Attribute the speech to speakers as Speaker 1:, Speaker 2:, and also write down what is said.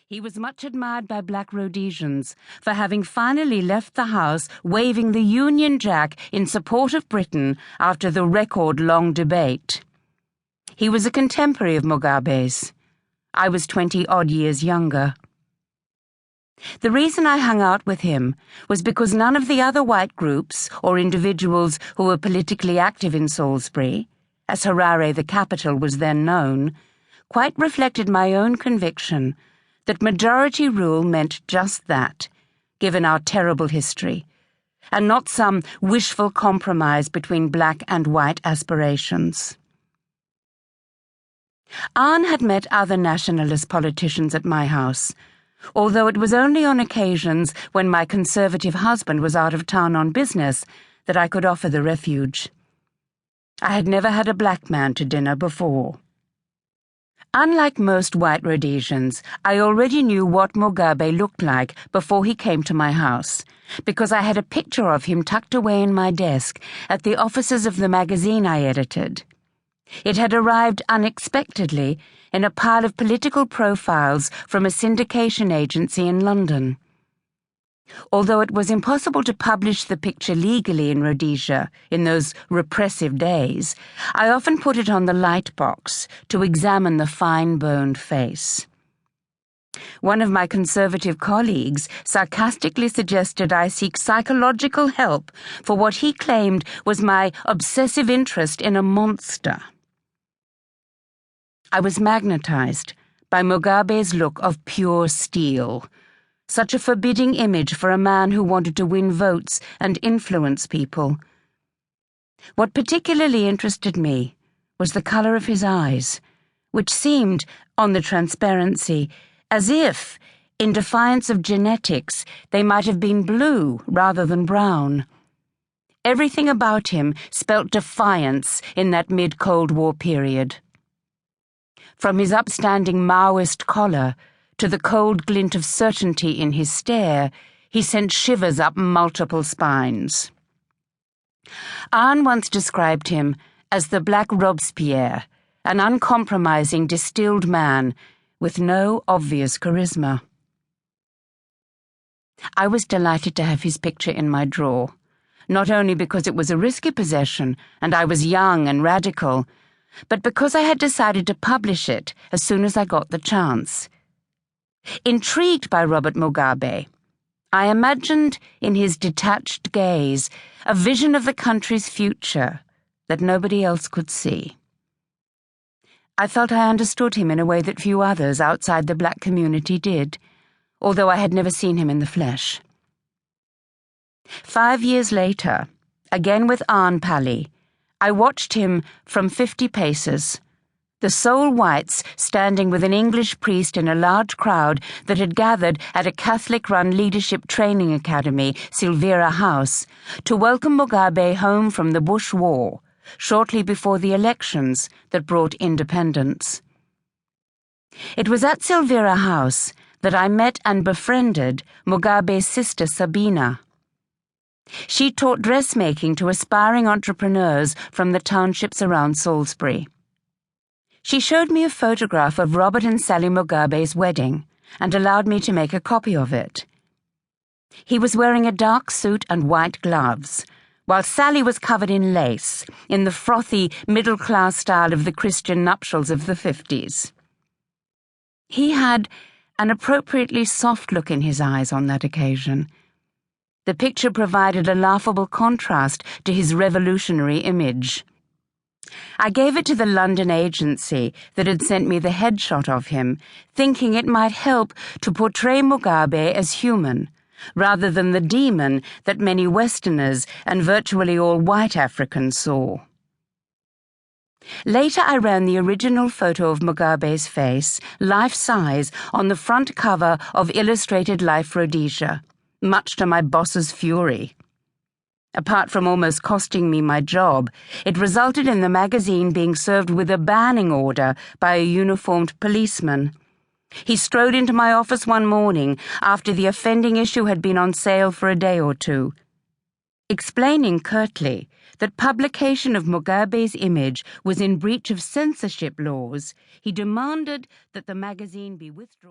Speaker 1: He was much admired by black Rhodesians for having finally left the house waving the Union Jack in support of Britain after the record-long debate. He was a contemporary of Mugabe's. I was 20-odd years younger. The reason I hung out with him was because none of the other white groups or individuals who were politically active in Salisbury, as Harare the capital was then known, quite reflected my own conviction that majority rule meant just that, given our terrible history, and not some wishful compromise between black and white aspirations. Anne had met other nationalist politicians at my house, although it was only on occasions when my conservative husband was out of town on business that I could offer the refuge. I had never had a black man to dinner before. Unlike most white Rhodesians, I already knew what Mugabe looked like before he came to my house, because I had a picture of him tucked away in my desk at the offices of the magazine I edited. It had arrived unexpectedly in a pile of political profiles from a syndication agency in London. Although it was impossible to publish the picture legally in Rhodesia in those repressive days, I often put it on the light box to examine the fine-boned face. One of my conservative colleagues sarcastically suggested I seek psychological help for what he claimed was my obsessive interest in a monster. I was magnetized by Mugabe's look of pure steel, such a forbidding image for a man who wanted to win votes and influence people. What particularly interested me was the color of his eyes, which seemed, on the transparency, as if, in defiance of genetics, they might have been blue rather than brown. Everything about him spelt defiance in that mid-Cold War period. From his upstanding Maoist collar to the cold glint of certainty in his stare, he sent shivers up multiple spines. Anne once described him as the Black Robespierre, an uncompromising, distilled man with no obvious charisma. I was delighted to have his picture in my drawer, not only because it was a risky possession and I was young and radical, but because I had decided to publish it as soon as I got the chance. Intrigued by Robert Mugabe, I imagined in his detached gaze a vision of the country's future that nobody else could see. I felt I understood him in a way that few others outside the black community did, although I had never seen him in the flesh. 5 years later, again with Anne Pally, I watched him from 50 paces, the sole whites standing with an English priest in a large crowd that had gathered at a Catholic-run leadership training academy, Silvera House, to welcome Mugabe home from the Bush War, shortly before the elections that brought independence. It was at Silvera House that I met and befriended Mugabe's sister Sabina. She taught dressmaking to aspiring entrepreneurs from the townships around Salisbury. She showed me a photograph of Robert and Sally Mugabe's wedding and allowed me to make a copy of it. He was wearing a dark suit and white gloves, while Sally was covered in lace, in the frothy, middle-class style of the Christian nuptials of the 50s. He had an appropriately soft look in his eyes on that occasion. The picture provided a laughable contrast to his revolutionary image. I gave it to the London agency that had sent me the headshot of him, thinking it might help to portray Mugabe as human, rather than the demon that many Westerners and virtually all white Africans saw. Later I ran the original photo of Mugabe's face, life-size, on the front cover of Illustrated Life Rhodesia, much to my boss's fury. Apart from almost costing me my job, it resulted in the magazine being served with a banning order by a uniformed policeman. He strode into my office one morning after the offending issue had been on sale for a day or two. Explaining curtly that publication of Mugabe's image was in breach of censorship laws, he demanded that the magazine be withdrawn.